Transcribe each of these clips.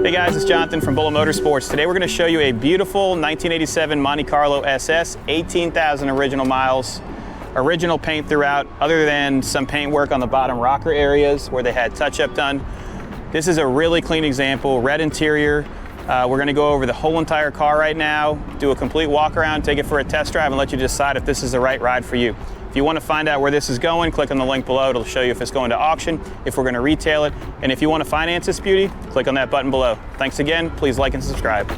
Hey guys, it's Jonathan from Motorsports. Today we're going to show you a beautiful 1987 Monte Carlo SS, 18,000 original miles, original paint throughout, other than some paint work on the bottom rocker areas where they had touch-up done. This is a really clean example, red interior. We're going to go over the whole entire car right now, do a complete walk around, take it for a test drive, and let you decide if this is the right ride for you. If you want to find out where this is going, click on the link below. It'll show you if it's going to auction, if we're going to retail it, and if you want to finance this beauty, click on that button below. Thanks again. Please like and subscribe.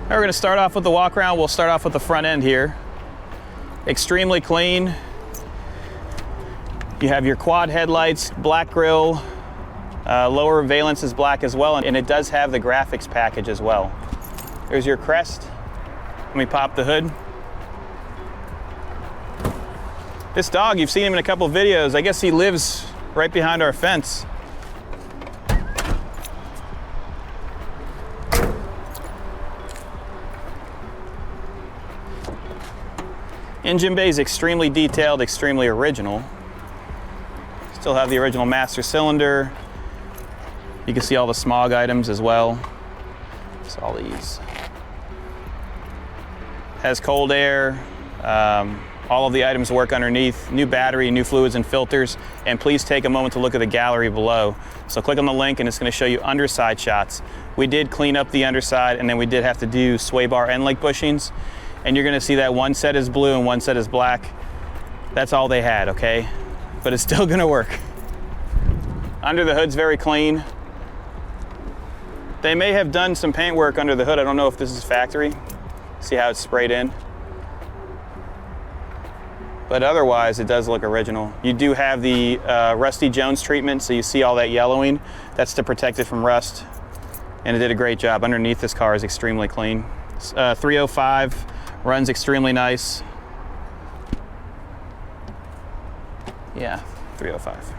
We're going to start off with the walk around. We'll start off with the front end here. Extremely clean. You have your quad headlights, black grille, lower valence is black as well, and it does have the graphics package as well. There's your crest. Let me pop the hood. This dog, you've seen him in a couple videos. I guess he lives right behind our fence. Engine bay is extremely detailed, extremely original. Still have the original master cylinder. You can see all the smog items as well. It's all these. Has cold air. All of the items work underneath. New battery, new fluids and filters. And please take a moment to look at the gallery below. So click on the link and it's going to show you underside shots. We did clean up the underside, and then we did have to do sway bar end link bushings. And you're gonna see that one set is blue and one set is black. That's all they had, okay? But it's still gonna work. Under the hood's very clean. They may have done some paint work under the hood. I don't know if this is factory. See how it's sprayed in? But otherwise, it does look original. You do have the Rusty Jones treatment, so you see all that yellowing. That's to protect it from rust. And it did a great job. Underneath, this car is extremely clean. 305. Runs extremely nice. Yeah, 305.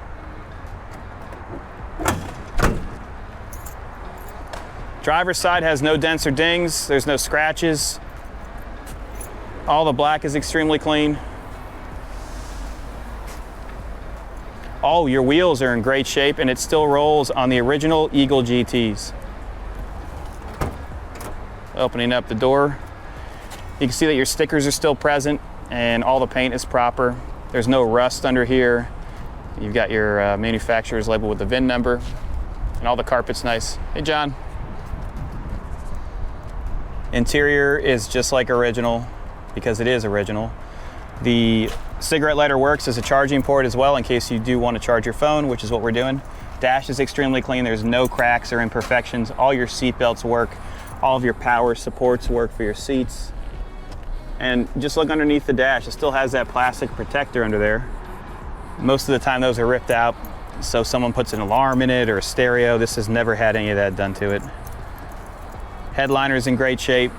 Driver's side has no dents or dings. There's no scratches. All the black is extremely clean. All your wheels are in great shape, and it still rolls on the original Eagle GTs. Opening up the door. You can see that your stickers are still present and all the paint is proper. There's no rust under here. You've got your manufacturer's label with the VIN number, and all the carpet's nice. Hey, John. Interior is just like original because it is original. The cigarette lighter works as a charging port as well in case you do want to charge your phone, which is what we're doing. Dash is extremely clean. There's no cracks or imperfections. All your seat belts work. All of your power supports work for your seats. And just look underneath the dash. It still has that plastic protector under there. Most of the time those are ripped out, so someone puts an alarm in it or a stereo. This has never had any of that done to it. Headliner's in great shape.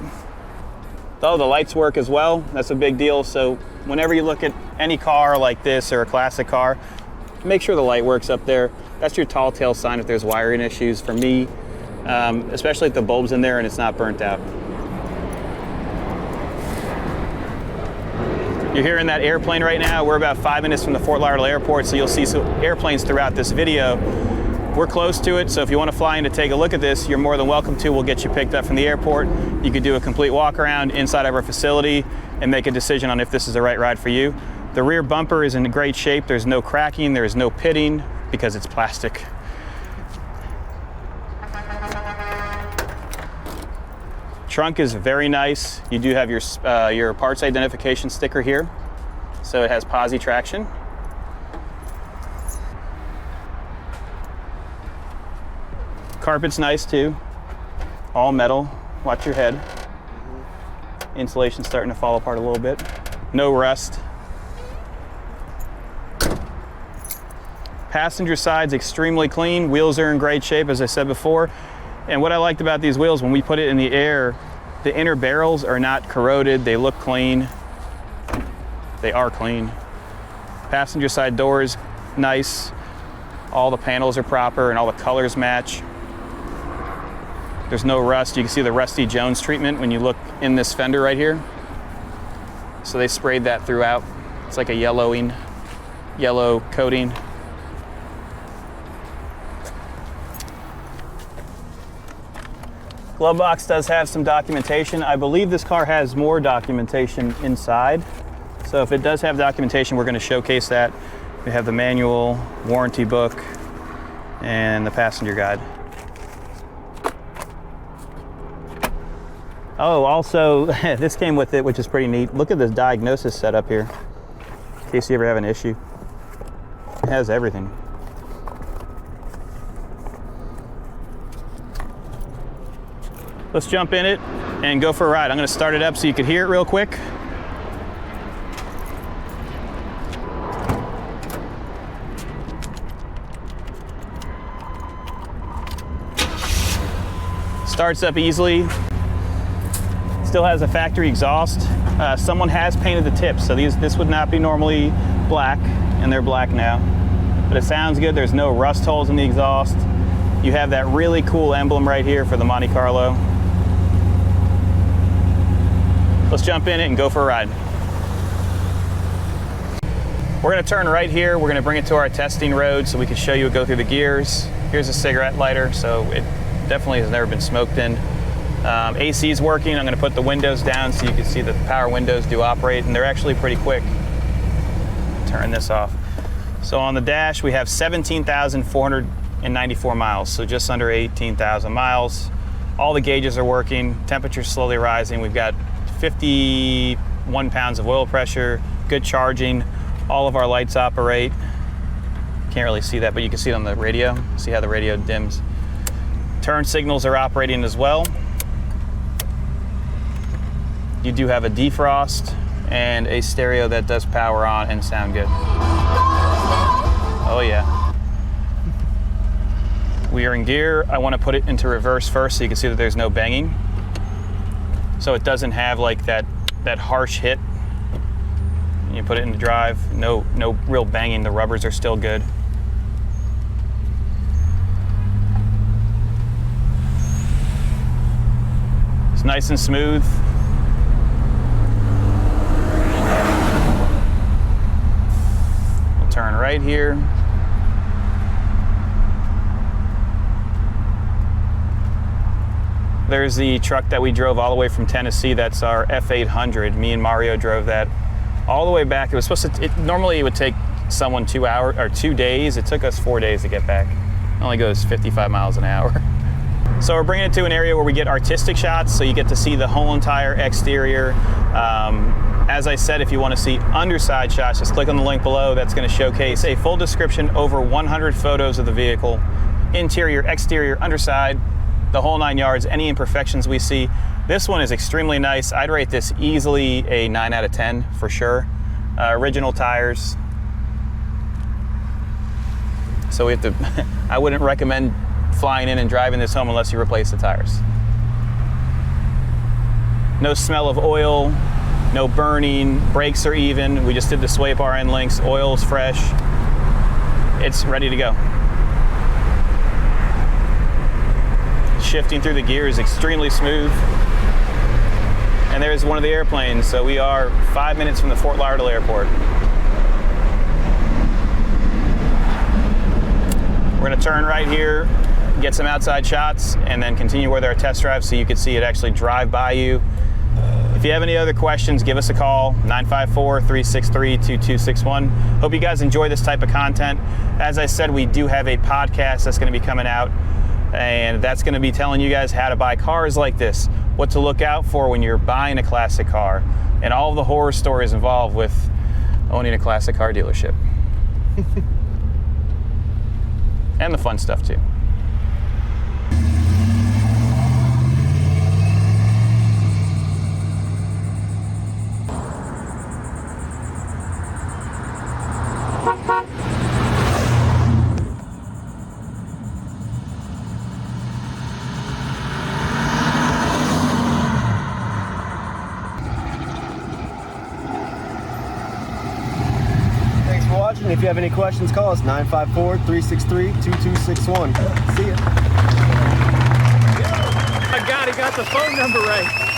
Oh, the lights work as well. That's a big deal. So whenever you look at any car like this or a classic car, make sure the light works up there. That's your tall tale sign if there's wiring issues. For me, especially if the bulb's in there and it's not burnt out. You're hearing that airplane right now. We're about 5 minutes from the Fort Lauderdale airport, so you'll see some airplanes throughout this video. We're close to it, so if you want to fly in to take a look at this, you're more than welcome to. We'll get you picked up from the airport. You could do a complete walk around inside of our facility and make a decision on if this is the right ride for you. The rear bumper is in great shape. There's no cracking, there's no pitting because it's plastic. Trunk is very nice. You do have your parts identification sticker here. So it has posi traction. Carpet's nice too. All metal. Watch your head. Insulation's starting to fall apart a little bit. No rust. Passenger side's extremely clean. Wheels are in great shape, as I said before. And what I liked about these wheels, when we put it in the air, the inner barrels are not corroded. They look clean. They are clean. Passenger side doors, nice. All the panels are proper and all the colors match. There's no rust. You can see the Rusty Jones treatment when you look in this fender right here. So they sprayed that throughout. It's like a yellow coating. Glove box does have some documentation. I believe this car has more documentation inside. So if it does have documentation, we're going to showcase that. We have the manual, warranty book, and the passenger guide. Oh, also, this came with it, which is pretty neat. Look at this diagnosis setup here, in case you ever have an issue. It has everything. Let's jump in it and go for a ride. I'm going to start it up so you can hear it real quick. Starts up easily. Still has a factory exhaust. Someone has painted the tips, so this would not be normally black, and they're black now. But it sounds good. There's no rust holes in the exhaust. You have that really cool emblem right here for the Monte Carlo. Let's jump in it and go for a ride. We're going to turn right here. We're going to bring it to our testing road so we can show you it go through the gears. Here's a cigarette lighter, so it definitely has never been smoked in. AC is working. I'm going to put the windows down so you can see that the power windows do operate, and they're actually pretty quick. Turn this off. So on the dash, we have 17,494 miles, so just under 18,000 miles. All the gauges are working. Temperature's slowly rising. We've got 51 pounds of oil pressure, good charging. All of our lights operate. Can't really see that, but you can see it on the radio. See how the radio dims. Turn signals are operating as well. You do have a defrost and a stereo that does power on and sound good. Oh yeah. We are in gear. I want to put it into reverse first so you can see that there's no banging. So it doesn't have like that harsh hit. You put it into drive, no real banging. The rubbers are still good. It's nice and smooth. We'll turn right here. There's the truck that we drove all the way from Tennessee. That's our F800. Me and Mario drove that all the way back. It was supposed to, normally it would take someone 2 hours or 2 days. It took us 4 days to get back. It only goes 55 miles an hour. So we're bringing it to an area where we get artistic shots, so you get to see the whole entire exterior. As I said, if you want to see underside shots, just click on the link below. That's going to showcase a full description, over 100 photos of the vehicle, interior, exterior, underside, the whole 9 yards, any imperfections we see. This one is extremely nice. I'd rate this easily a 9 out of 10 for sure. Original tires. So we have to, I wouldn't recommend flying in and driving this home unless you replace the tires. No smell of oil, no burning, brakes are even. We just did the sway bar end links, oil's fresh. It's ready to go. Shifting through the gears extremely smooth. And there's one of the airplanes, so we are 5 minutes from the Fort Lauderdale Airport. We're gonna turn right here, get some outside shots, and then continue with our test drive so you can see it actually drive by you. If you have any other questions, give us a call, 954-363-2261. Hope you guys enjoy this type of content. As I said, we do have a podcast that's gonna be coming out, and that's gonna be telling you guys how to buy cars like this, what to look out for when you're buying a classic car, and all of the horror stories involved with owning a classic car dealership. And the fun stuff too. If you have any questions, call us 954-363-2261. See ya. Oh my God, he got the phone number right.